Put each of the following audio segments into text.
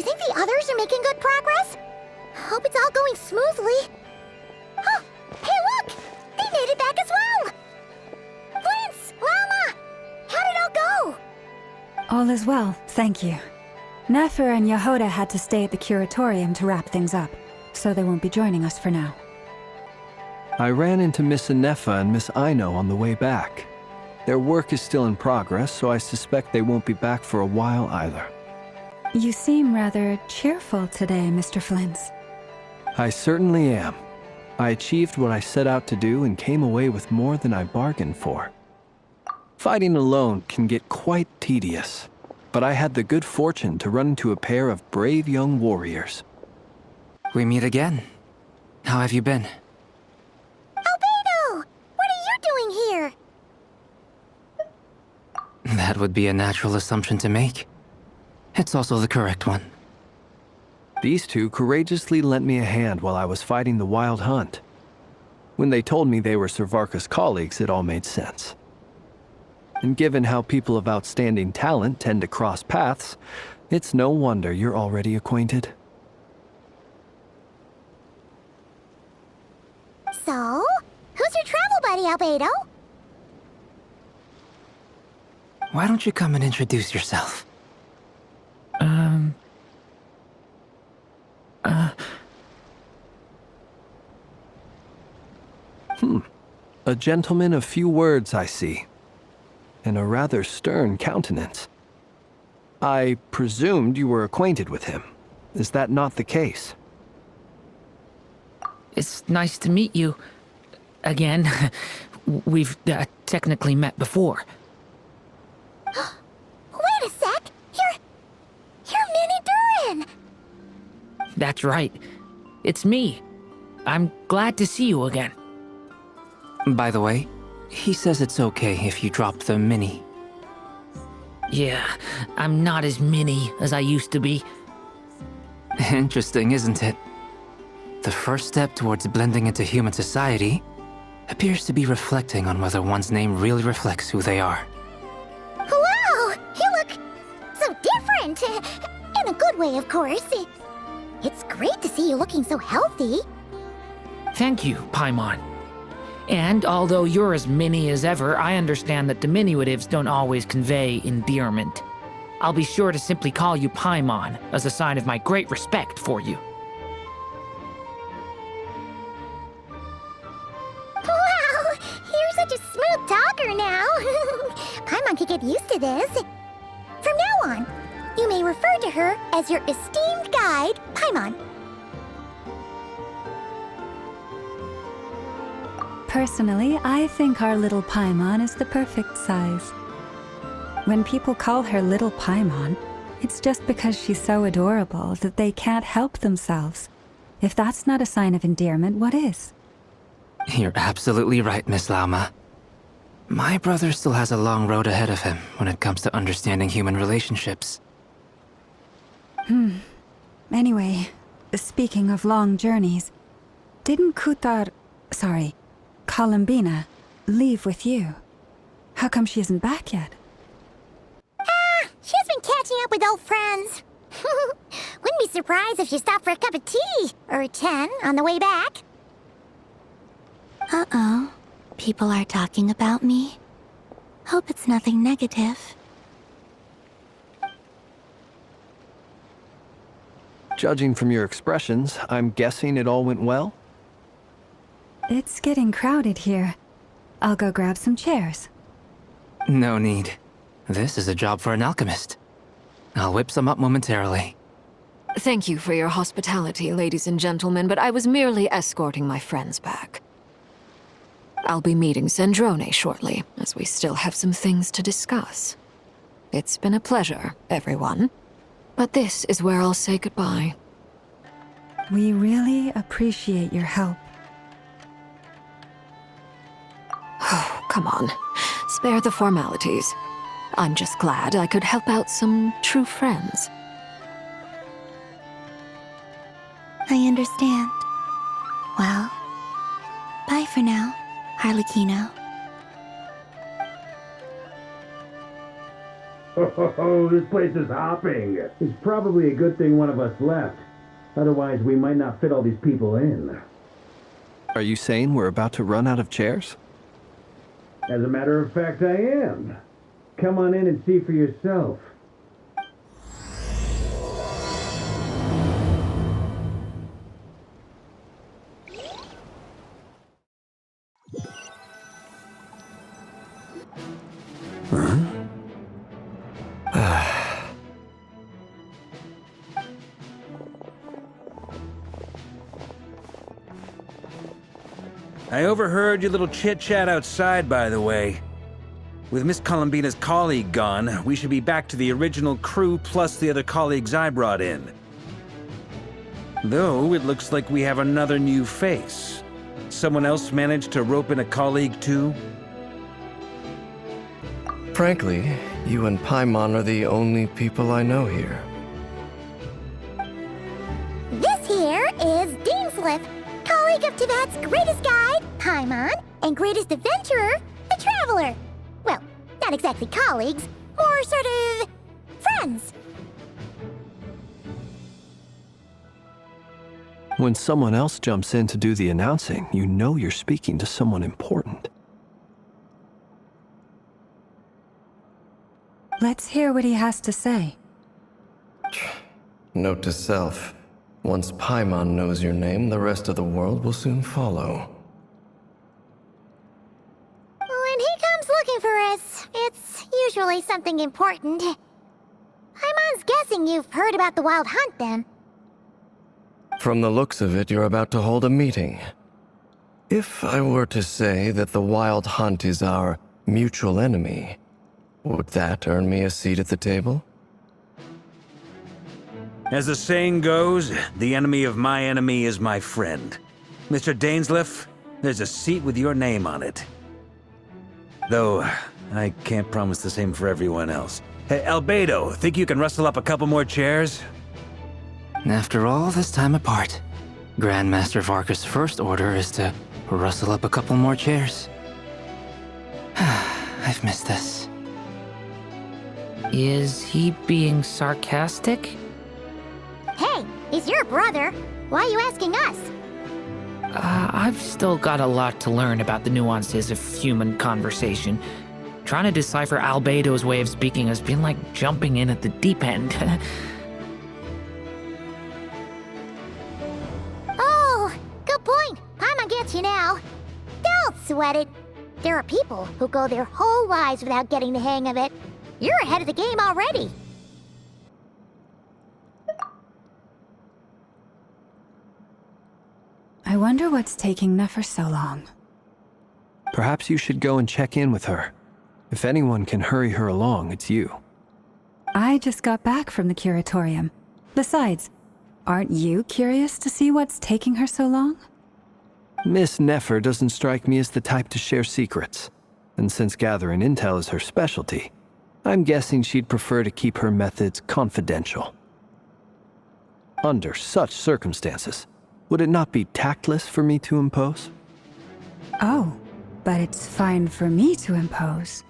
think the others are making good progress? Hope it's all going smoothly. Oh, hey look! They made it back as well! Prince! Lama! How did it all go? All is well, thank you. Nefer and Yehuda had to stay at the curatorium to wrap things up, so they won't be joining us for now. I ran into Miss Anefa and Miss Aino on the way back. Their work is still in progress, so I suspect they won't be back for a while either. You seem rather cheerful today, Mr. Flintz. I certainly am. I achieved what I set out to do and came away with more than I bargained for. Fighting alone can get quite tedious, but I had the good fortune to run into a pair of brave young warriors. We meet again. How have you been? Albedo! What are you doing here? That would be a natural assumption to make. It's also the correct one. These two courageously lent me a hand while I was fighting the wild hunt. When they told me they were Servarka's colleagues, it all made sense. And given how people of outstanding talent tend to cross paths, it's no wonder you're already acquainted. So, who's your travel buddy, Albedo? Why don't you come and introduce yourself? A gentleman of few words, I see, and a rather stern countenance. I presumed you were acquainted with him. Is that not the case? It's nice to meet you. Again. We've technically met before. Wait a sec! You're Minnie Durin! That's right. It's me. I'm glad to see you again. By the way, he says it's okay if you drop the mini. Yeah, I'm not as mini as I used to be. Interesting, isn't it? The first step towards blending into human society appears to be reflecting on whether one's name really reflects who they are. Wow! You look so different! In a good way, of course. It's great to see you looking so healthy. Thank you, Paimon. And although you're as mini as ever, I understand that diminutives don't always convey endearment. I'll be sure to simply call you Paimon as a sign of my great respect for you. Wow! You're such a smooth talker now. Paimon could get used to this. From now on, you may refer to her as your esteemed guide, Paimon. Personally, I think our little Paimon is the perfect size. When people call her Little Paimon, it's just because she's so adorable that they can't help themselves. If that's not a sign of endearment, what is? You're absolutely right, Miss Lauma. My brother still has a long road ahead of him when it comes to understanding human relationships. Anyway, speaking of long journeys, didn't Columbina leave with you? How come she isn't back yet? She's been catching up with old friends. Wouldn't be surprised if she stopped for a cup of tea or 10 on the way back. Uh-oh. People are talking about me. Hope it's nothing negative. Judging from your expressions, I'm guessing it all went well? It's getting crowded here. I'll go grab some chairs. No need. This is a job for an alchemist. I'll whip some up momentarily. Thank you for your hospitality, ladies and gentlemen, but I was merely escorting my friends back. I'll be meeting Sandrone shortly, as we still have some things to discuss. It's been a pleasure, everyone. But this is where I'll say goodbye. We really appreciate your help. Oh, come on. Spare the formalities. I'm just glad I could help out some true friends. I understand. Well, bye for now, Harlequino. Oh, this place is hopping. It's probably a good thing one of us left. Otherwise, we might not fit all these people in. Are you saying we're about to run out of chairs? As a matter of fact, I am. Come on in and see for yourself. I overheard your little chit-chat outside, by the way. With Miss Columbina's colleague gone, we should be back to the original crew plus the other colleagues I brought in. Though, it looks like we have another new face. Someone else managed to rope in a colleague too? Frankly, you and Paimon are the only people I know here. This here is Deanslip, colleague of Tibet's greatest guide, Paimon, and greatest adventurer, the Traveler. Well, not exactly colleagues, more sort of friends. When someone else jumps in to do the announcing, you know you're speaking to someone important. Let's hear what he has to say. Note to self. Once Paimon knows your name, the rest of the world will soon follow. When he comes looking for us, it's usually something important. Paimon's guessing you've heard about the Wild Hunt, then. From the looks of it, you're about to hold a meeting. If I were to say that the Wild Hunt is our mutual enemy, would that earn me a seat at the table? As the saying goes, the enemy of my enemy is my friend. Mr. Dainsleif, there's a seat with your name on it. Though, I can't promise the same for everyone else. Hey, Albedo, think you can rustle up a couple more chairs? After all this time apart, Grandmaster Varka's first order is to rustle up a couple more chairs. I've missed this. Is he being sarcastic? Hey, he's your brother. Why are you asking us? I've still got a lot to learn about the nuances of human conversation. Trying to decipher Albedo's way of speaking has been like jumping in at the deep end. Oh, good point. Paimon gets you now. Don't sweat it. There are people who go their whole lives without getting the hang of it. You're ahead of the game already. I wonder what's taking Nefer so long. Perhaps you should go and check in with her. If anyone can hurry her along, it's you. I just got back from the curatorium. Besides, aren't you curious to see what's taking her so long? Miss Nefer doesn't strike me as the type to share secrets. And since gathering intel is her specialty, I'm guessing she'd prefer to keep her methods confidential. Under such circumstances, would it not be tactless for me to impose? Oh, but it's fine for me to impose.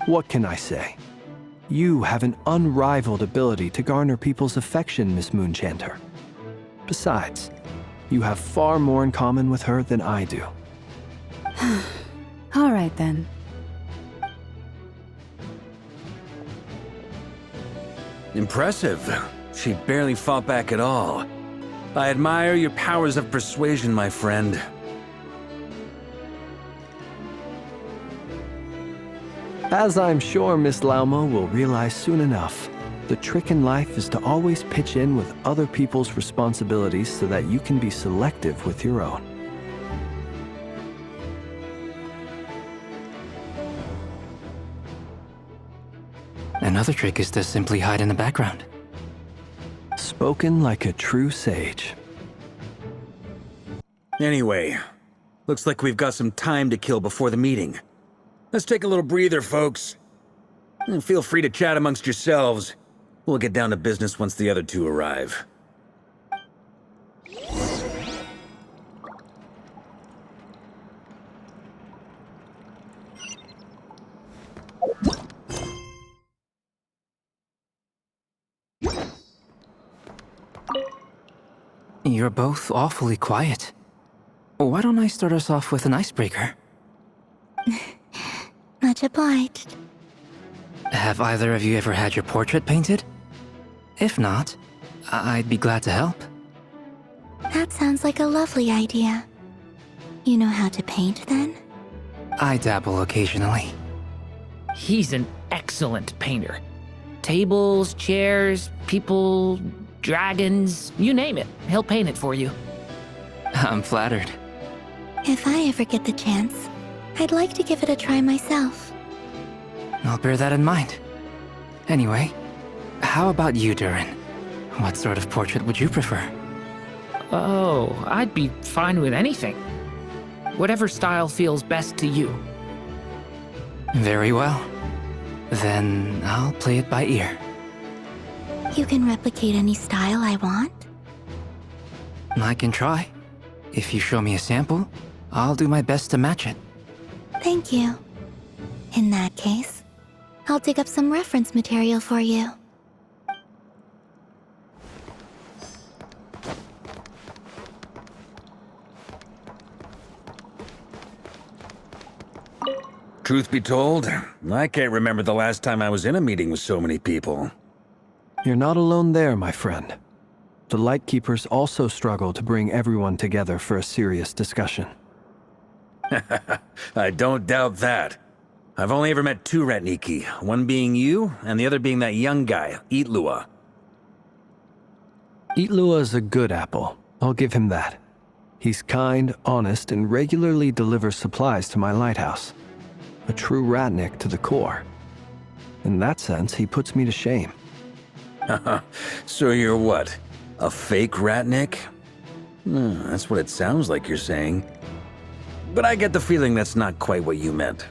What can I say? You have an unrivaled ability to garner people's affection, Miss Moonchanter. Besides, you have far more in common with her than I do. All right then. Impressive. She barely fought back at all. I admire your powers of persuasion, my friend. As I'm sure Miss Lauma will realize soon enough, the trick in life is to always pitch in with other people's responsibilities so that you can be selective with your own. Another trick is to simply hide in the background. Spoken like a true sage. Anyway, looks like we've got some time to kill before the meeting. Let's take a little breather, folks. And feel free to chat amongst yourselves. We'll get down to business once the other two arrive. You're both awfully quiet. Why don't I start us off with an icebreaker? Much obliged. Have either of you ever had your portrait painted? If not, I'd be glad to help. That sounds like a lovely idea. You know how to paint, then? I dabble occasionally. He's an excellent painter. Tables, chairs, people, dragons, you name it. He'll paint it for you. I'm flattered. If I ever get the chance, I'd like to give it a try myself. I'll bear that in mind. Anyway, how about you, Durin? What sort of portrait would you prefer? Oh, I'd be fine with anything. Whatever style feels best to you. Very well. Then I'll play it by ear. You can replicate any style I want? I can try. If you show me a sample, I'll do my best to match it. Thank you. In that case, I'll dig up some reference material for you. Truth be told, I can't remember the last time I was in a meeting with so many people. You're not alone there, my friend. The Lightkeepers also struggle to bring everyone together for a serious discussion. I don't doubt that. I've only ever met two Ratniki, one being you, and the other being that young guy, Itlua. Itlua is a good apple. I'll give him that. He's kind, honest, and regularly delivers supplies to my lighthouse. A true Ratnik to the core. In that sense, he puts me to shame. So you're what? A fake Ratnik? That's what it sounds like you're saying. But I get the feeling that's not quite what you meant.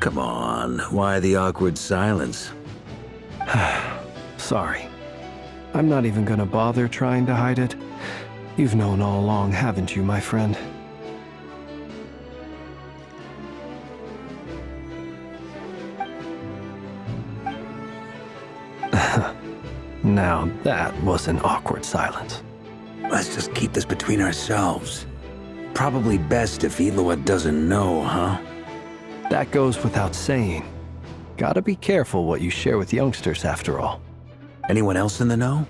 Come on, why the awkward silence? Sorry. I'm not even gonna bother trying to hide it. You've known all along, haven't you, my friend? Now that was an awkward silence. Let's just keep this between ourselves. Probably best if Itlua doesn't know, huh? That goes without saying. Gotta be careful what you share with youngsters, after all. Anyone else in the know?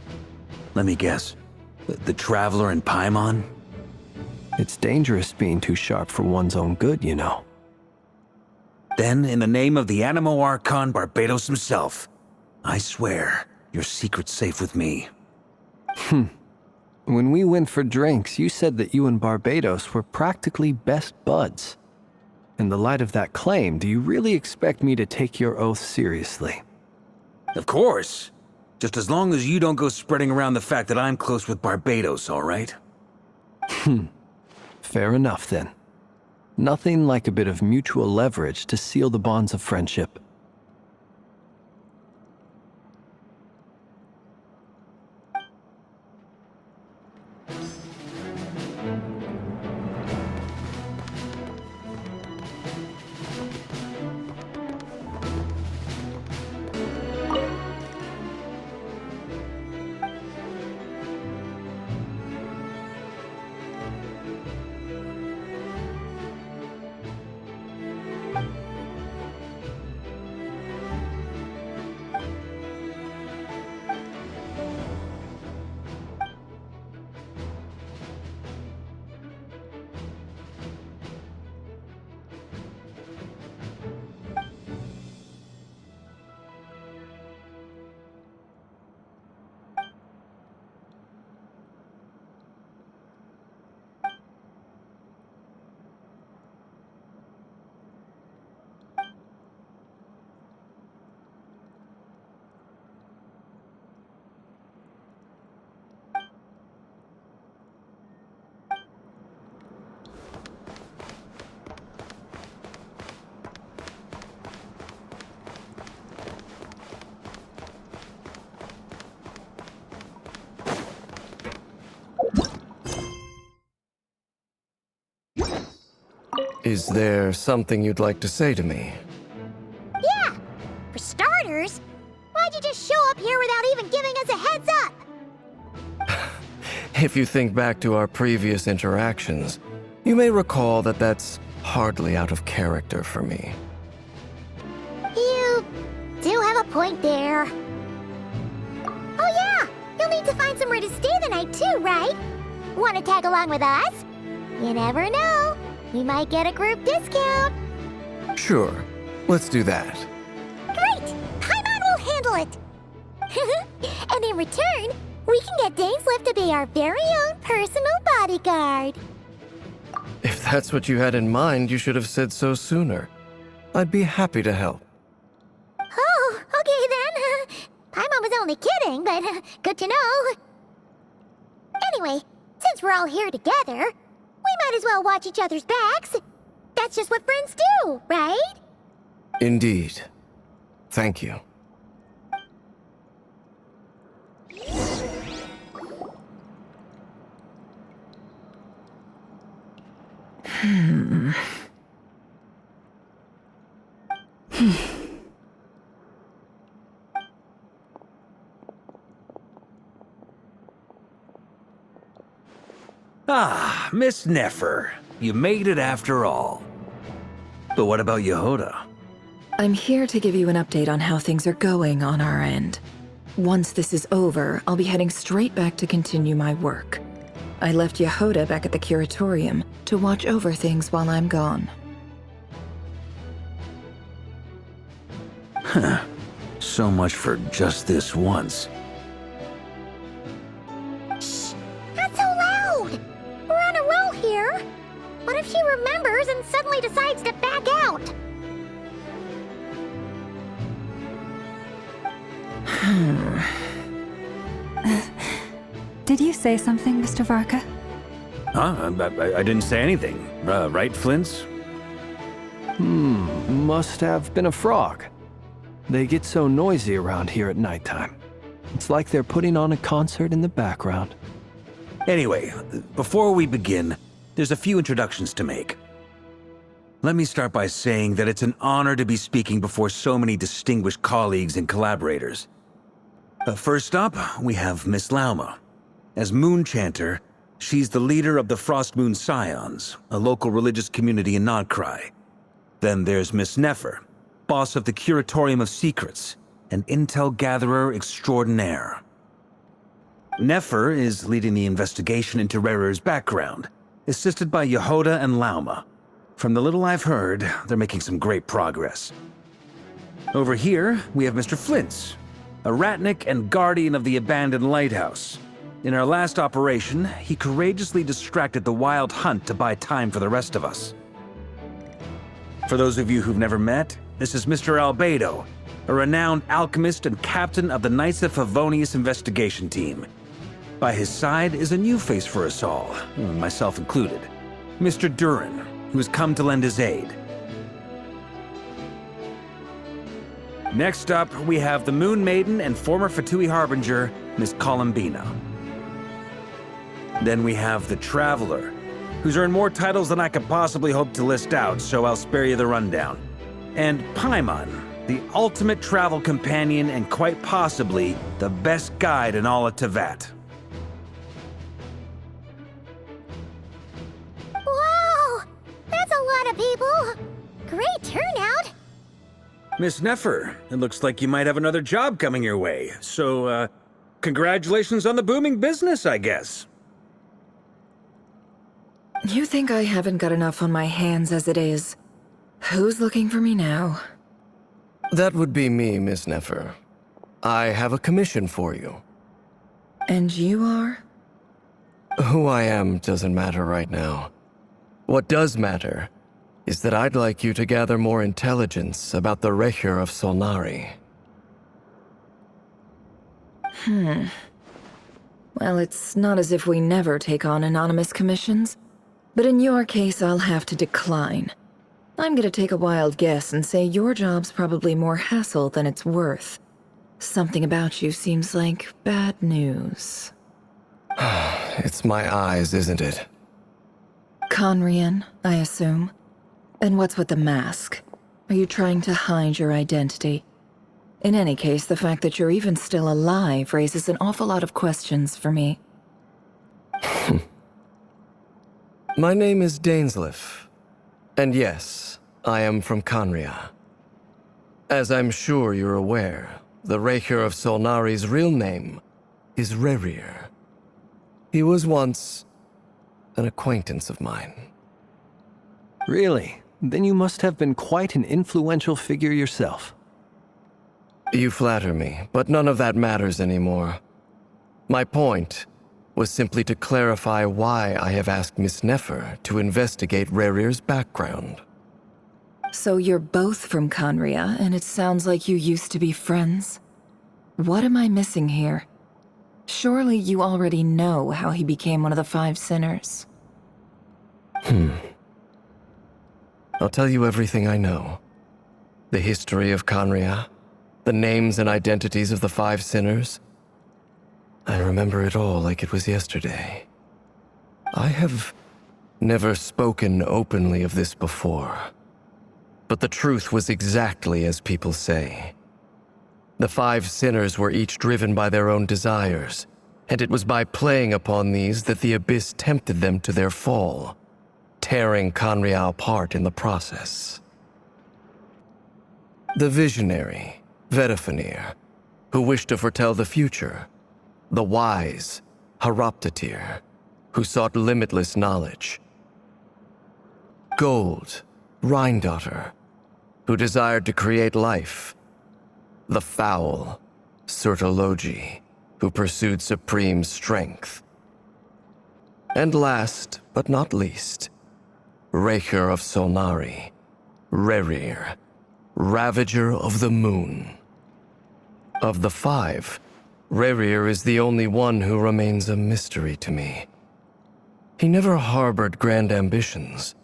Let me guess. The Traveler and Paimon? It's dangerous being too sharp for one's own good, you know. Then, in the name of the Animo Archon Barbados himself, I swear, your secret's safe with me. When we went for drinks, you said that you and Barbados were practically best buds. In the light of that claim, do you really expect me to take your oath seriously? Of course. Just as long as you don't go spreading around the fact that I'm close with Barbados, all right? Fair enough, then. Nothing like a bit of mutual leverage to seal the bonds of friendship. Is there something you'd like to say to me? Yeah! For starters, why'd you just show up here without even giving us a heads up? If you think back to our previous interactions, you may recall that that's hardly out of character for me. You do have a point there. Oh yeah, you'll need to find somewhere to stay the night too, right? Want to tag along with us? You never know. We might get a group discount. Sure, let's do that. Great! Paimon will handle it! And in return, we can get Dainsleif to be our very own personal bodyguard. If that's what you had in mind, you should have said so sooner. I'd be happy to help. Oh, okay then. Paimon was only kidding, but good to know. Anyway, since we're all here together, we might as well watch each other's backs. That's just what friends do, right? Indeed. Thank you. Ah, Miss Nefer. You made it after all. But what about Yehuda? I'm here to give you an update on how things are going on our end. Once this is over, I'll be heading straight back to continue my work. I left Yehuda back at the curatorium to watch over things while I'm gone. Huh. So much for just this once. Shh! Not so loud! We're on a roll here. What if she remembers and suddenly decides to back out? Did you say something, Mr. Varka? Huh? I didn't say anything. Right, Flints? Must have been a frog. They get so noisy around here at nighttime. It's like they're putting on a concert in the background. Anyway, before we begin, there's a few introductions to make. Let me start by saying that it's an honor to be speaking before so many distinguished colleagues and collaborators. First up, we have Miss Lauma. As Moon Chanter, she's the leader of the Frost Moon Scions, a local religious community in Nodcry. Then there's Miss Nefer, boss of the Curatorium of Secrets, an intel gatherer extraordinaire. Nefer is leading the investigation into Rerer's background, assisted by Yehuda and Lauma. From the little I've heard, they're making some great progress. Over here, we have Mr. Flints, a ratnik and guardian of the abandoned lighthouse. In our last operation, he courageously distracted the wild hunt to buy time for the rest of us. For those of you who've never met, this is Mr. Albedo, a renowned alchemist and captain of the Knights of Favonius investigation team. By his side is a new face for us all, myself included, Mr. Durin, who has come to lend his aid. Next up, we have the Moon Maiden and former Fatui Harbinger, Miss Columbina. Then we have the Traveler, who's earned more titles than I could possibly hope to list out, so I'll spare you the rundown. And Paimon, the ultimate travel companion and quite possibly the best guide in all of Tevat. Wow! That's a lot of people! Great turnout! Miss Nefer, it looks like you might have another job coming your way, so, congratulations on the booming business, I guess. You think I haven't got enough on my hands as it is? Who's looking for me now? That would be me, Miss Nefer. I have a commission for you. And you are? Who I am doesn't matter right now. What does matter is that I'd like you to gather more intelligence about the Recher of Solnari. Well, it's not as if we never take on anonymous commissions. But in your case, I'll have to decline. I'm gonna take a wild guess and say your job's probably more hassle than it's worth. Something about you seems like bad news. It's my eyes, isn't it? Conrian, I assume. And what's with the mask? Are you trying to hide your identity? In any case, the fact that you're even still alive raises an awful lot of questions for me. My name is Dainsleif, and yes, I am from Conria. As I'm sure you're aware, the Raker of Solnari's real name is Rerir. He was once an acquaintance of mine. Really? Then you must have been quite an influential figure yourself. You flatter me, but none of that matters anymore. My point was simply to clarify why I have asked Miss Nefer to investigate Rerir's background. So you're both from Conria, and it sounds like you used to be friends. What am I missing here? Surely you already know how he became one of the Five Sinners. I'll tell you everything I know. The history of Conria, the names and identities of the Five Sinners. I remember it all like it was yesterday. I have never spoken openly of this before, but the truth was exactly as people say. The Five Sinners were each driven by their own desires, and it was by playing upon these that the Abyss tempted them to their fall, tearing Conria apart in the process. The visionary, Vedifenir, who wished to foretell the future. The wise, Haroptatir, who sought limitless knowledge. Gold, Rhindaughter, who desired to create life. The foul, Surtologi, who pursued supreme strength. And last, but not least, Raker of Solnari, Rerir, Ravager of the Moon. Of the five, Rerir is the only one who remains a mystery to me. He never harbored grand ambitions,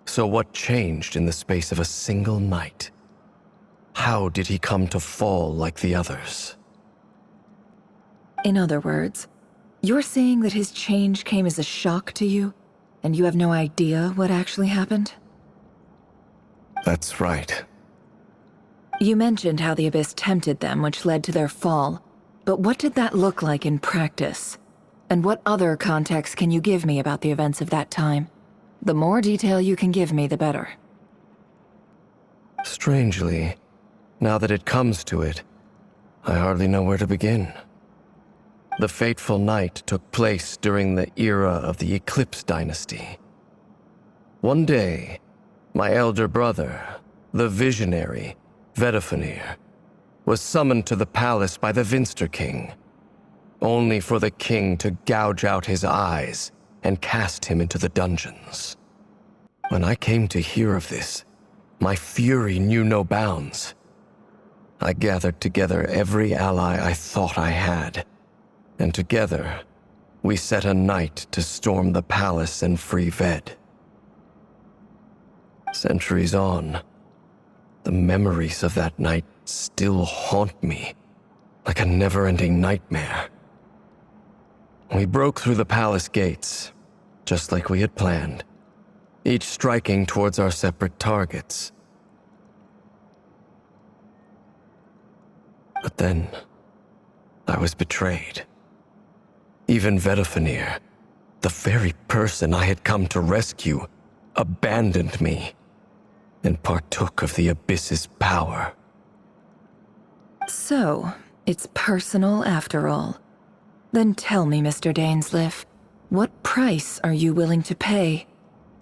so what changed in the space of a single night? How did he come to fall like the others? In other words, you're saying that his change came as a shock to you, and you have no idea what actually happened? That's right. You mentioned how the Abyss tempted them, which led to their fall. But what did that look like in practice? And what other context can you give me about the events of that time? The more detail you can give me, the better. Strangely, now that it comes to it, I hardly know where to begin. The fateful night took place during the era of the Eclipse Dynasty. One day, my elder brother, the visionary, Vedifenir, was summoned to the palace by the Vinster King, only for the king to gouge out his eyes and cast him into the dungeons. When I came to hear of this, my fury knew no bounds. I gathered together every ally I thought I had, and together, we set a night to storm the palace and free Ved. Centuries on, the memories of that night still haunt me like a never-ending nightmare. We broke through the palace gates, just like we had planned, each striking towards our separate targets. But then, I was betrayed. Even Vedifenir, the very person I had come to rescue, abandoned me and partook of the Abyss's power. So, it's personal after all. Then tell me, Mr. Dainsleif, what price are you willing to pay?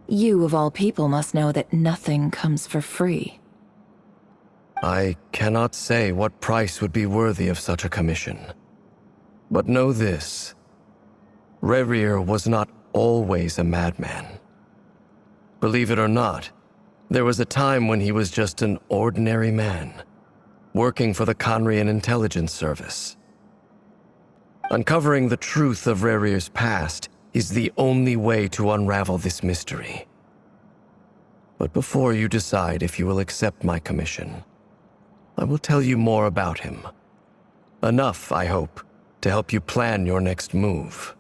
You, of all people, must know that nothing comes for free. I cannot say what price would be worthy of such a commission. But know this. Rerir was not always a madman. Believe it or not, there was a time when he was just an ordinary man, working for the Conrian Intelligence Service. Uncovering the truth of Rerir's past is the only way to unravel this mystery. But before you decide if you will accept my commission, I will tell you more about him. Enough, I hope, to help you plan your next move.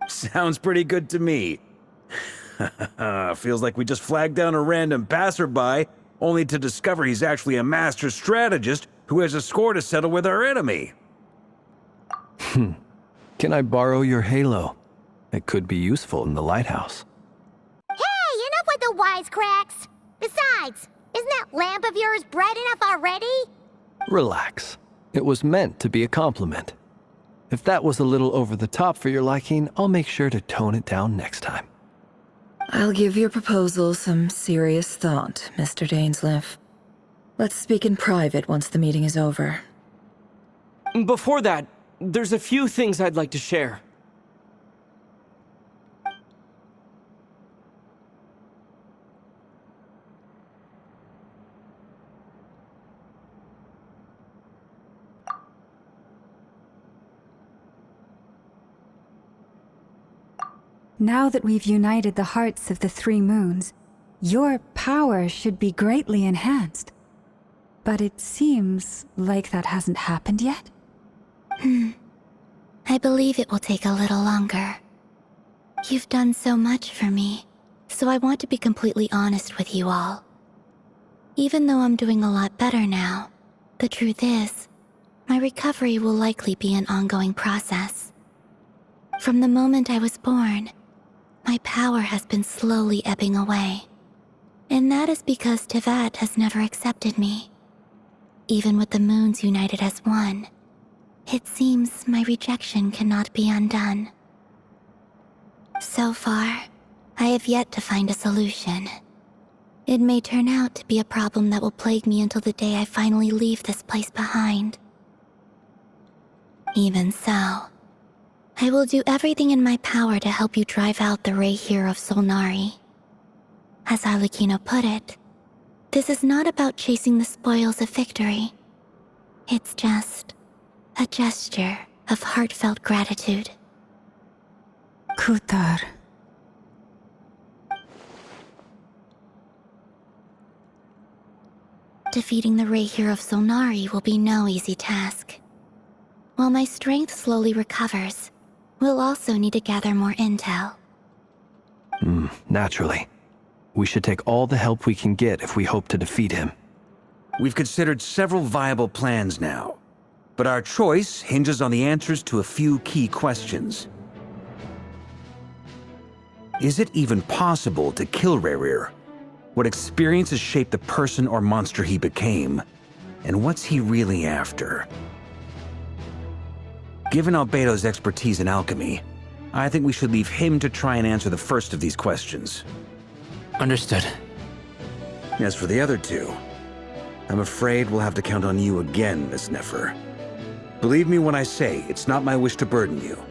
Sounds pretty good to me. Feels like we just flagged down a random passerby, only to discover he's actually a master strategist who has a score to settle with our enemy. Can I borrow your halo? It could be useful in the lighthouse. Hey, enough with the wisecracks! Besides, isn't that lamp of yours bright enough already? Relax. It was meant to be a compliment. If that was a little over the top for your liking, I'll make sure to tone it down next time. I'll give your proposal some serious thought, Mr. Dainsleif. Let's speak in private once the meeting is over. Before that, there's a few things I'd like to share. Now that we've united the hearts of the three moons, your power should be greatly enhanced. But it seems like that hasn't happened yet? I believe it will take a little longer. You've done so much for me, so I want to be completely honest with you all. Even though I'm doing a lot better now, the truth is, my recovery will likely be an ongoing process. From the moment I was born, my power has been slowly ebbing away. And that is because Tevat has never accepted me. Even with the moons united as one, it seems my rejection cannot be undone. So far, I have yet to find a solution. It may turn out to be a problem that will plague me until the day I finally leave this place behind. Even so, I will do everything in my power to help you drive out the Ray here of Solnari. As Arlecchino put it, this is not about chasing the spoils of victory. It's just a gesture of heartfelt gratitude. Kutar. Defeating the Ray here of Solnari will be no easy task. While my strength slowly recovers, we'll also need to gather more intel. Naturally. We should take all the help we can get if we hope to defeat him. We've considered several viable plans now, but our choice hinges on the answers to a few key questions. Is it even possible to kill Rerir? What experiences shaped the person or monster he became? And what's he really after? Given Albedo's expertise in alchemy, I think we should leave him to try and answer the first of these questions. Understood. As for the other two, I'm afraid we'll have to count on you again, Miss Nefer. Believe me when I say it's not my wish to burden you.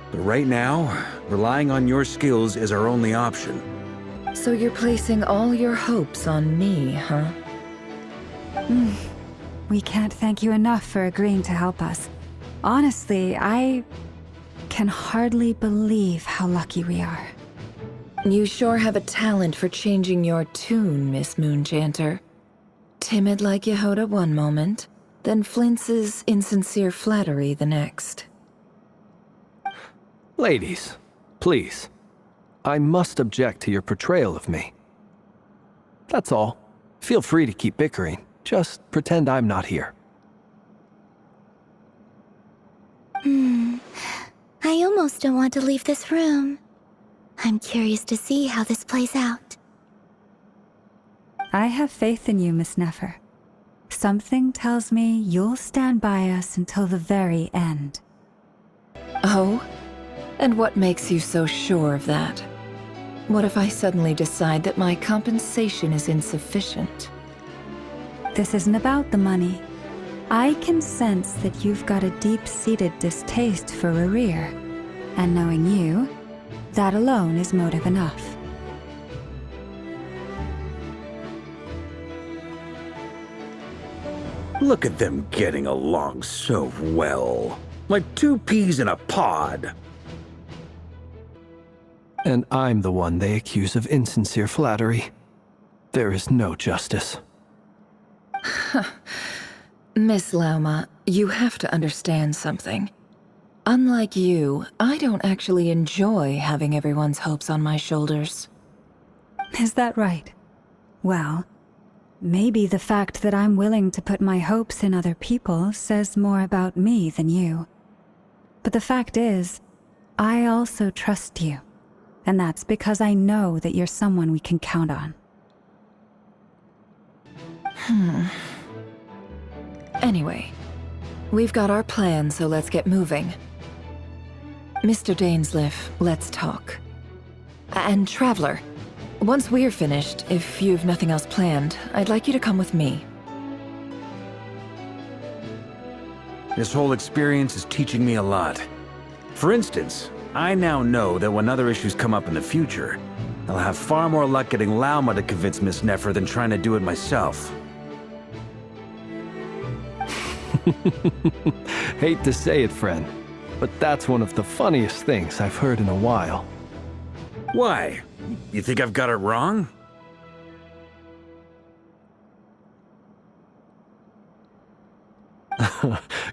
But right now, relying on your skills is our only option. So you're placing all your hopes on me, huh? We can't thank you enough for agreeing to help us. Honestly, I can hardly believe how lucky we are. You sure have a talent for changing your tune, Miss Moonchanter. Timid like Yehoda one moment, then flinches insincere flattery the next. Ladies, please. I must object to your portrayal of me. That's all. Feel free to keep bickering. Just pretend I'm not here. I almost don't want to leave this room. I'm curious to see how this plays out. I have faith in you, Miss Nefer. Something tells me you'll stand by us until the very end. Oh? And what makes you so sure of that? What if I suddenly decide that my compensation is insufficient? This isn't about the money. I can sense that you've got a deep-seated distaste for Rerir, and knowing you, that alone is motive enough. Look at them getting along so well. Like two peas in a pod. And I'm the one they accuse of insincere flattery. There is no justice. Miss Lauma, you have to understand something. Unlike you, I don't actually enjoy having everyone's hopes on my shoulders. Is that right? Well, maybe the fact that I'm willing to put my hopes in other people says more about me than you. But the fact is, I also trust you, and that's because I know that you're someone we can count on. Anyway, we've got our plan, so let's get moving. Mr. Dainsleif, let's talk. And Traveler, once we're finished, if you've nothing else planned, I'd like you to come with me. This whole experience is teaching me a lot. For instance, I now know that when other issues come up in the future, I'll have far more luck getting Lauma to convince Miss Nefer than trying to do it myself. Hate to say it, friend, but that's one of the funniest things I've heard in a while. Why? You think I've got it wrong?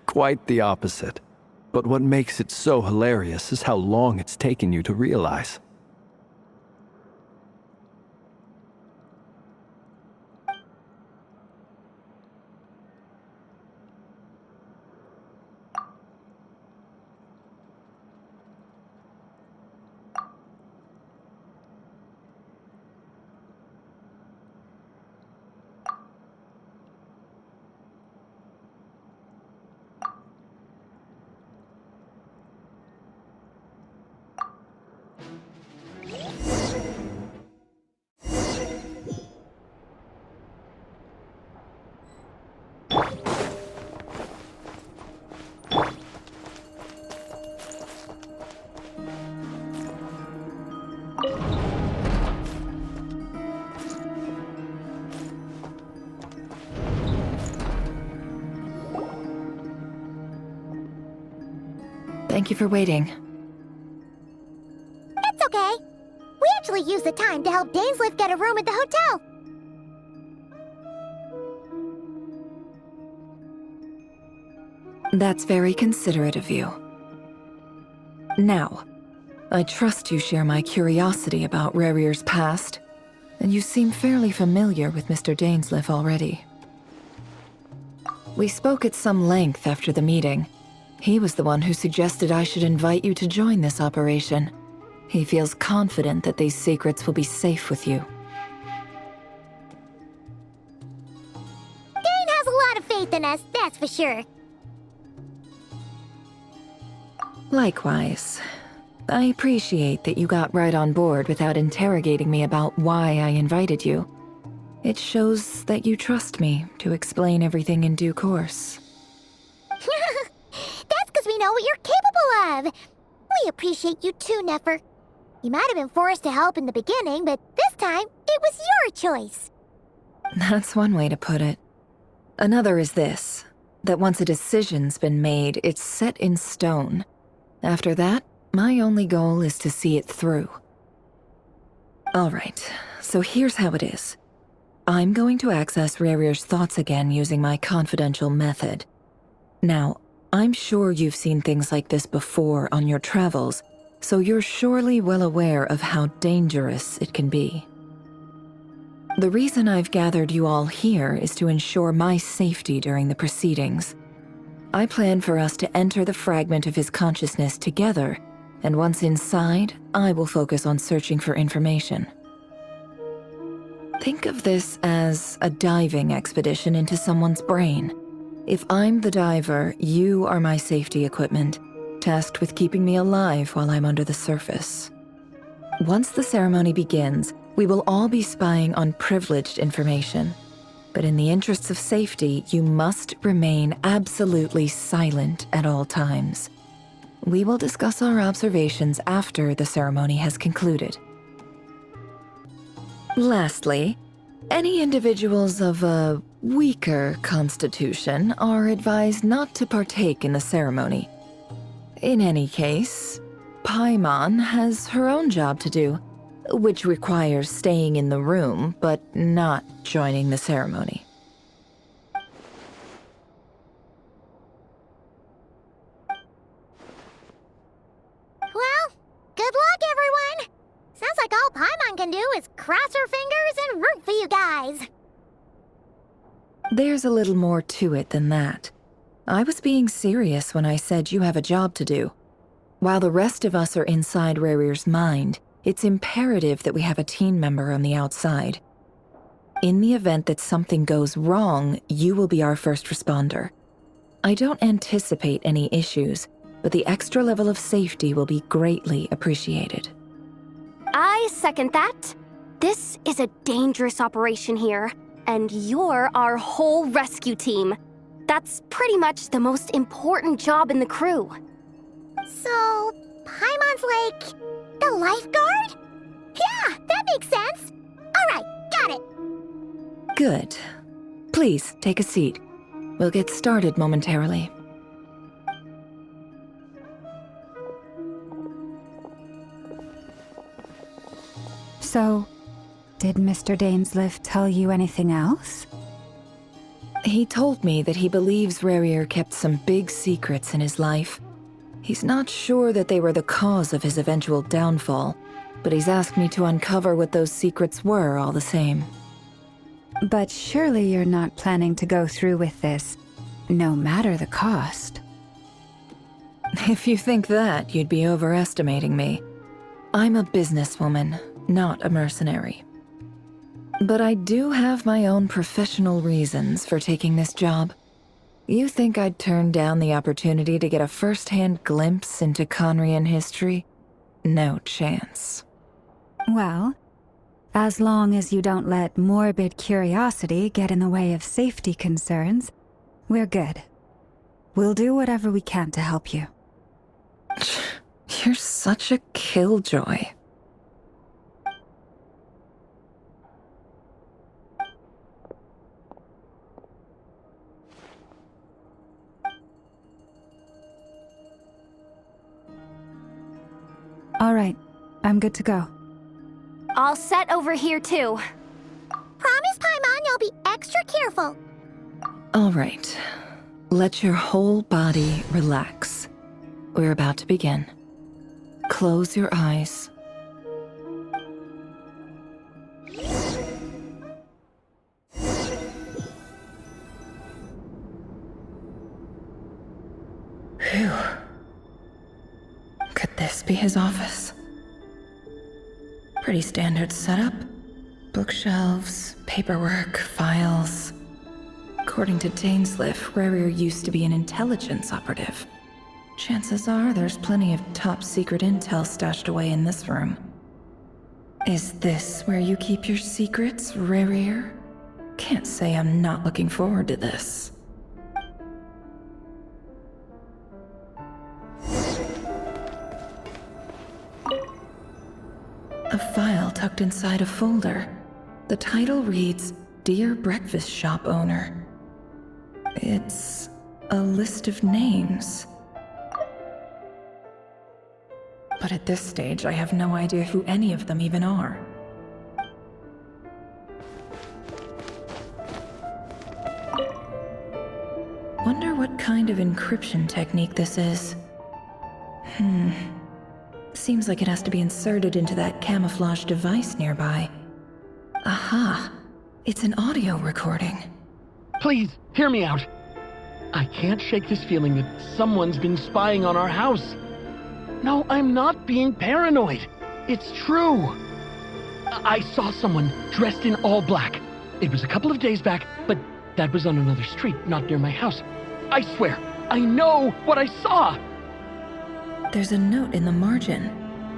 Quite the opposite. But what makes it so hilarious is how long it's taken you to realize. Thank you for waiting. It's okay. We actually used the time to help Dainsleif get a room at the hotel. That's very considerate of you. Now, I trust you share my curiosity about Rarier's past, and you seem fairly familiar with Mr. Dainsleif already. We spoke at some length after the meeting. He was the one who suggested I should invite you to join this operation. He feels confident that these secrets will be safe with you. Dane has a lot of faith in us, that's for sure. Likewise. I appreciate that you got right on board without interrogating me about why I invited you. It shows that you trust me to explain everything in due course. That's because we know what you're capable of. We appreciate you too, Nefer. You might have been forced to help in the beginning, but this time, it was your choice. That's one way to put it. Another is this, that once a decision's been made, it's set in stone. After that, my only goal is to see it through. Alright, so here's how it is. I'm going to access Rarier's thoughts again using my confidential method. Now, I'm sure you've seen things like this before on your travels, so you're surely well aware of how dangerous it can be. The reason I've gathered you all here is to ensure my safety during the proceedings. I plan for us to enter the fragment of his consciousness together, and once inside, I will focus on searching for information. Think of this as a diving expedition into someone's brain. If I'm the diver, you are my safety equipment, tasked with keeping me alive while I'm under the surface. Once the ceremony begins, we will all be spying on privileged information. But in the interests of safety, you must remain absolutely silent at all times. We will discuss our observations after the ceremony has concluded. Lastly, any individuals of a weaker constitution are advised not to partake in the ceremony. In any case, Paimon has her own job to do, which requires staying in the room but not joining the ceremony. Well, good luck, everyone. Sounds like all Paimon can do is cross her fingers and root for you guys. There's a little more to it than that. I was being serious when I said you have a job to do. While the rest of us are inside Rarier's mind, it's imperative that we have a team member on the outside. In the event that something goes wrong, you will be our first responder. I don't anticipate any issues, but the extra level of safety will be greatly appreciated. I second that. This is a dangerous operation here, and you're our whole rescue team. That's pretty much the most important job in the crew. So, Paimon's like the lifeguard? Yeah, that makes sense. All right, got it. Good. Please, take a seat. We'll get started momentarily. So, did Mr. Dainsleif tell you anything else? He told me that he believes Rarier kept some big secrets in his life. He's not sure that they were the cause of his eventual downfall, but he's asked me to uncover what those secrets were all the same. But surely you're not planning to go through with this, no matter the cost. If you think that, you'd be overestimating me. I'm a businesswoman, not a mercenary. But I do have my own professional reasons for taking this job. You think I'd turn down the opportunity to get a first-hand glimpse into Conrian history? No chance. Well, as long as you don't let morbid curiosity get in the way of safety concerns, we're good. We'll do whatever we can to help you. You're such a killjoy. All right, I'm good to go. All set over here, too. Promise, Paimon, you'll be extra careful. All right. Let your whole body relax. We're about to begin. Close your eyes. Phew. Could this be his office? Pretty standard setup. Bookshelves, paperwork, files. According to Dainsleif, Rarier used to be an intelligence operative. Chances are there's plenty of top-secret intel stashed away in this room. Is this where you keep your secrets, Rarier? Can't say I'm not looking forward to this. A file tucked inside a folder. The title reads, Dear Breakfast Shop Owner. It's a list of names. But at this stage, I have no idea who any of them even are. Wonder what kind of encryption technique this is. Seems like it has to be inserted into that camouflage device nearby. Aha! It's an audio recording. Please, hear me out. I can't shake this feeling that someone's been spying on our house. No, I'm not being paranoid. It's true. I saw someone dressed in all black. It was a couple of days back, but that was on another street, not near my house. I swear, I know what I saw. There's a note in the margin.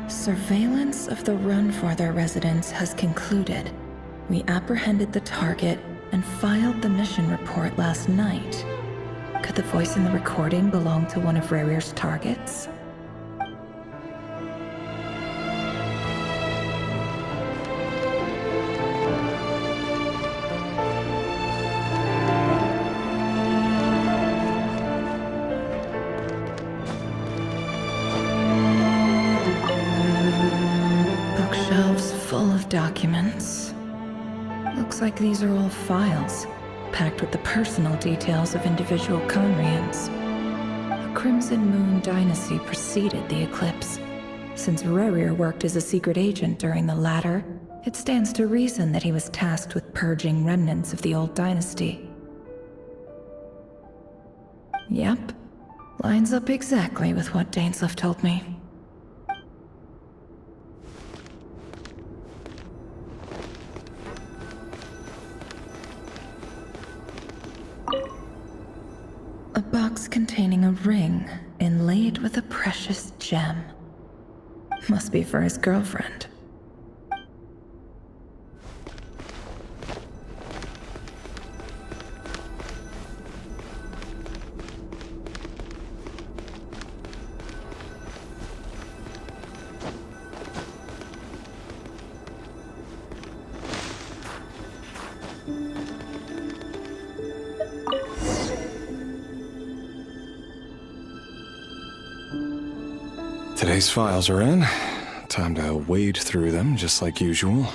Surveillance of the Runfather residence has concluded. We apprehended the target and filed the mission report last night. Could the voice in the recording belong to one of Rarier's targets? Bookshelves full of documents. Looks like these are all files, packed with the personal details of individual Conrians. The Crimson Moon dynasty preceded the eclipse. Since Rarier worked as a secret agent during the latter, it stands to reason that he was tasked with purging remnants of the old dynasty. Yep, lines up exactly with what Dainsleif told me. box containing a ring inlaid with a precious gem. Must be for his girlfriend. Today's files are in. Time to wade through them, just like usual.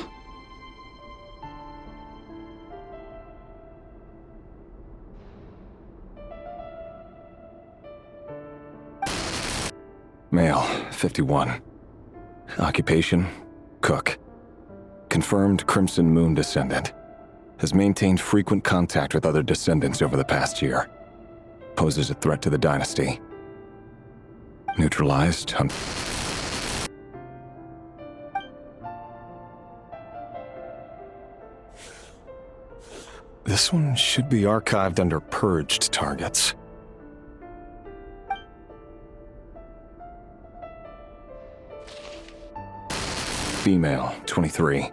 Male, 51. Occupation, cook. Confirmed Crimson Moon descendant. Has maintained frequent contact with other descendants over the past year. Poses a threat to the dynasty. Neutralized. This one should be archived under purged targets. Female, 23.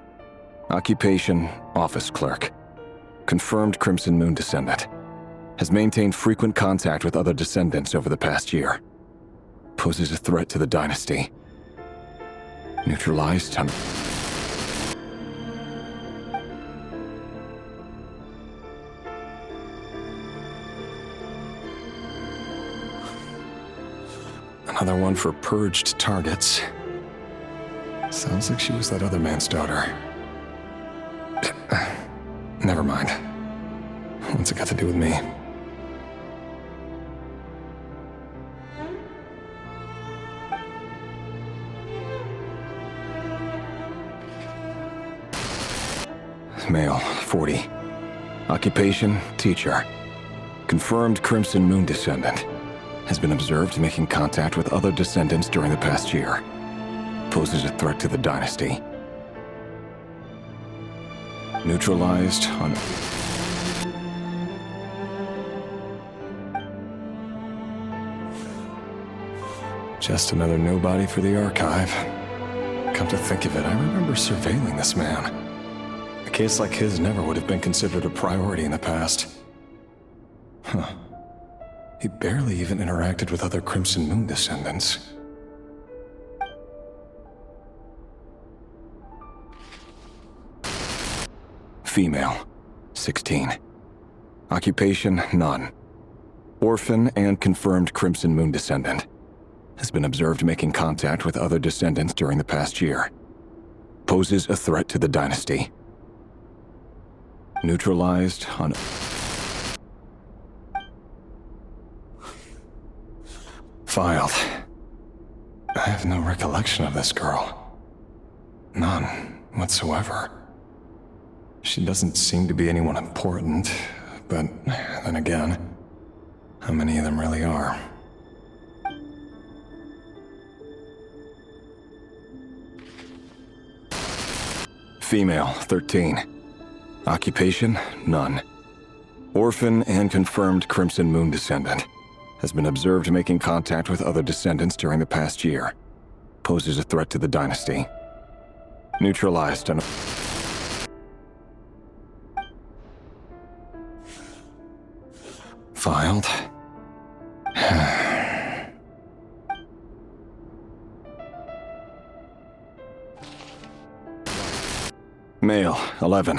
Occupation, office clerk. Confirmed Crimson Moon descendant. Has maintained frequent contact with other descendants over the past year. Poses a threat to the dynasty. Neutralized. Another one for purged targets. Sounds like she was that other man's daughter. Never mind. What's it got to do with me? Male, 40. Occupation, teacher. Confirmed Crimson Moon descendant. Has been observed making contact with other descendants during the past year. Poses a threat to the dynasty. Neutralized on... Just another nobody for the archive. Come to think of it, I remember surveilling this man. A case like his never would have been considered a priority in the past. Huh. He barely even interacted with other Crimson Moon descendants. Female, 16. Occupation, none. Orphan and confirmed Crimson Moon descendant. Has been observed making contact with other descendants during the past year. Poses a threat to the dynasty. Neutralized on... Filed. I have no recollection of this girl. None whatsoever. She doesn't seem to be anyone important, but then again, how many of them really are? Female, 13. Occupation, none. Orphan and confirmed Crimson Moon descendant. Has been observed making contact with other descendants during the past year. Poses a threat to the dynasty. Neutralized on... Filed. Male, 11.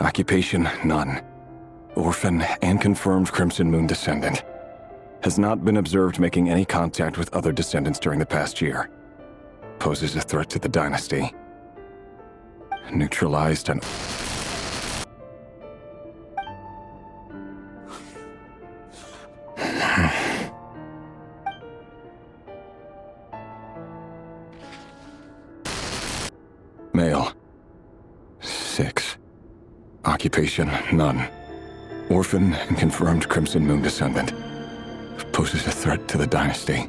Occupation, none. Orphan and confirmed Crimson Moon descendant. Has not been observed making any contact with other descendants during the past year. Poses a threat to the dynasty. Neutralized on... Male. 6. Occupation, none. Orphan and confirmed Crimson Moon descendant. Poses a threat to the dynasty.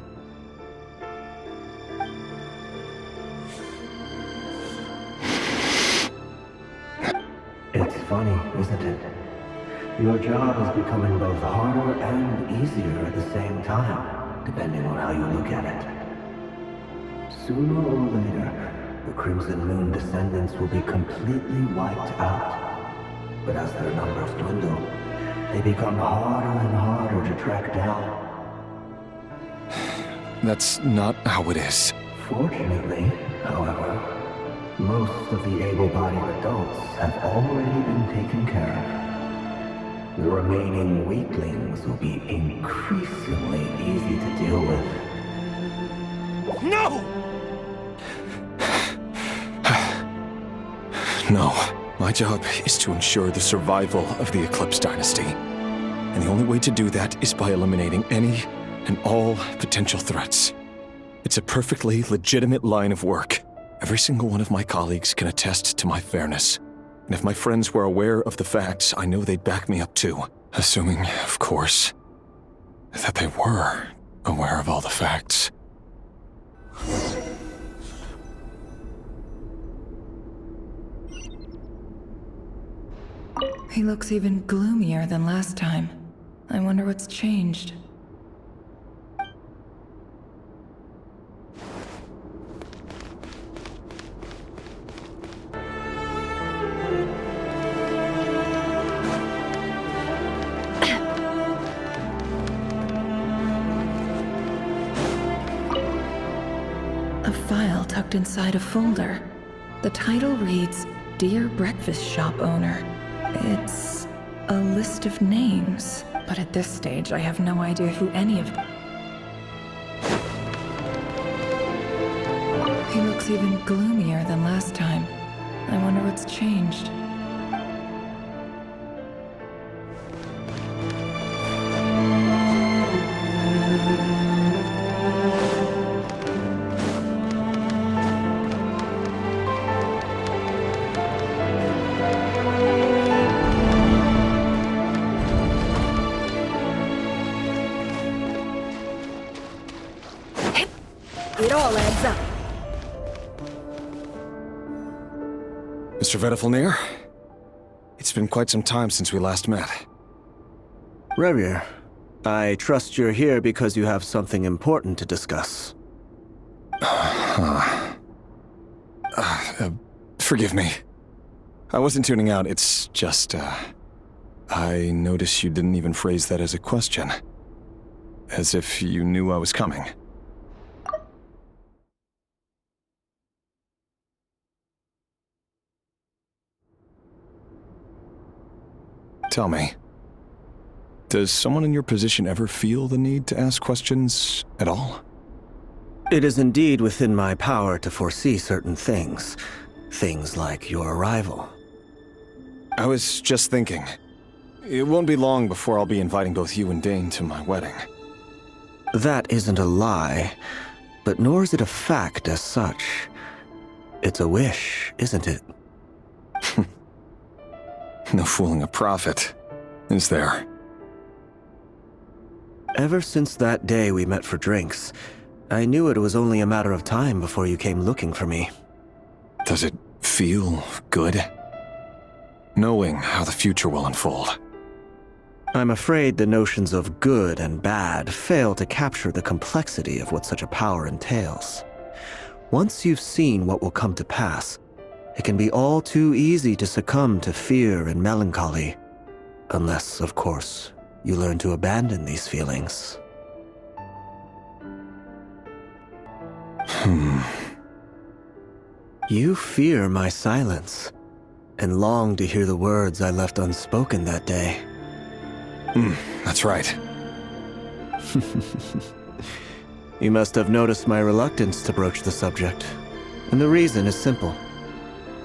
It's funny, isn't it? Your job is becoming both harder and easier at the same time, depending on how you look at it. Sooner or later, the Crimson Moon descendants will be completely wiped out. But as their numbers dwindle, they become harder and harder to track down. That's not how it is. Fortunately, however, most of the able-bodied adults have already been taken care of. The remaining weaklings will be increasingly easy to deal with. No! No. My job is to ensure the survival of the Eclipse Dynasty. And the only way to do that is by eliminating any and all potential threats. It's a perfectly legitimate line of work. Every single one of my colleagues can attest to my fairness. And if my friends were aware of the facts, I know they'd back me up too. Assuming, of course, that they were aware of all the facts. He looks even gloomier than last time. I wonder what's changed. A file tucked inside a folder. The title reads, Dear Breakfast Shop Owner. It's a list of names, but at this stage I have no idea who any of them. He looks even gloomier than last time. I wonder what's changed. It all adds up. Mr. Vedifalnir, it's been quite some time since we last met. Revier, I trust you're here because you have something important to discuss. Forgive me. I wasn't tuning out, it's just, I noticed you didn't even phrase that as a question. As if you knew I was coming. Tell me, does someone in your position ever feel the need to ask questions at all? It is indeed within my power to foresee certain things. Things like your arrival. I was just thinking, it won't be long before I'll be inviting both you and Dane to my wedding. That isn't a lie, but nor is it a fact as such. It's a wish, isn't it? No fooling a prophet, is there? Ever since that day we met for drinks, I knew it was only a matter of time before you came looking for me. Does it feel good? Knowing how the future will unfold. I'm afraid the notions of good and bad fail to capture the complexity of what such a power entails. Once you've seen what will come to pass, it can be all too easy to succumb to fear and melancholy. Unless, of course, you learn to abandon these feelings. You fear my silence, and long to hear the words I left unspoken that day. That's right. You must have noticed my reluctance to broach the subject. And the reason is simple.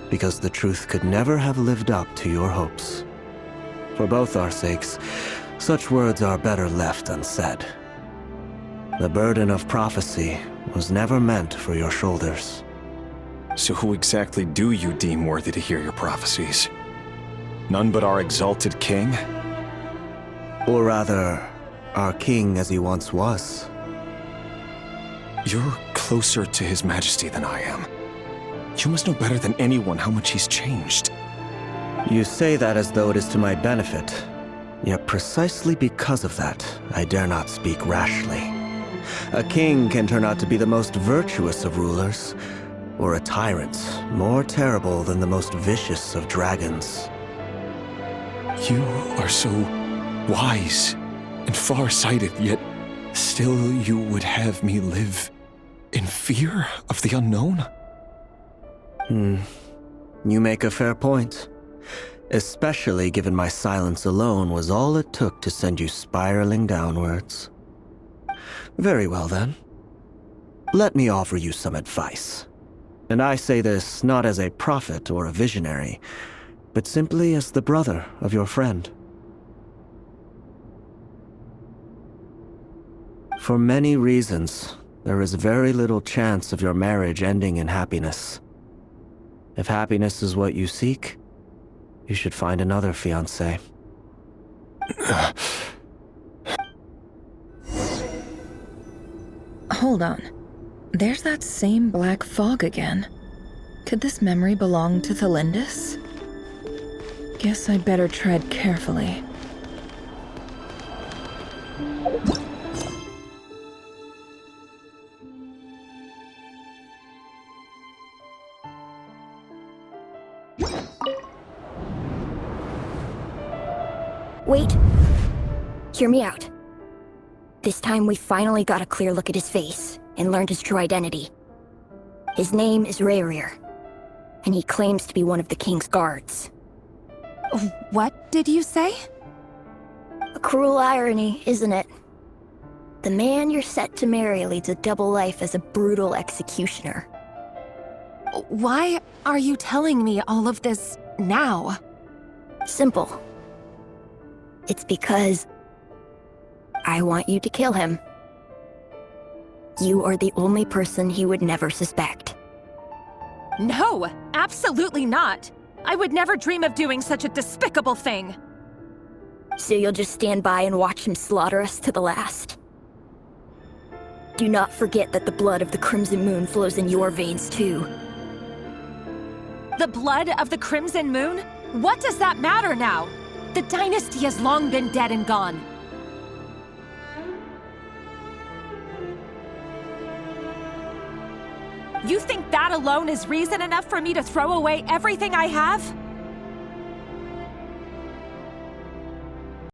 Because the truth could never have lived up to your hopes. For both our sakes, such words are better left unsaid. The burden of prophecy was never meant for your shoulders. So who exactly do you deem worthy to hear your prophecies? None but our exalted king? Or rather, our king as he once was. You're closer to His Majesty than I am. You must know better than anyone how much he's changed. You say that as though it is to my benefit. Yet precisely because of that, I dare not speak rashly. A king can turn out to be the most virtuous of rulers, or a tyrant more terrible than the most vicious of dragons. You are so wise and far-sighted, yet still you would have me live in fear of the unknown? You make a fair point. Especially given my silence alone was all it took to send you spiraling downwards. Very well then. Let me offer you some advice. And I say this not as a prophet or a visionary, but simply as the brother of your friend. For many reasons, there is very little chance of your marriage ending in happiness. If happiness is what you seek, you should find another fiancé. Hold on. There's that same black fog again. Could this memory belong to Thelindis? Guess I'd better tread carefully. Wait. Hear me out. This time we finally got a clear look at his face and learned his true identity. His name is Rayrir, and he claims to be one of the king's guards. What did you say? A cruel irony, isn't it? The man you're set to marry leads a double life as a brutal executioner. Why are you telling me all of this now? Simple. It's because I want you to kill him. You are the only person he would never suspect. No, absolutely not. I would never dream of doing such a despicable thing. So you'll just stand by and watch him slaughter us to the last? Do not forget that the blood of the Crimson Moon flows in your veins too. The blood of the Crimson Moon? What does that matter now? The dynasty has long been dead and gone. You think that alone is reason enough for me to throw away everything I have?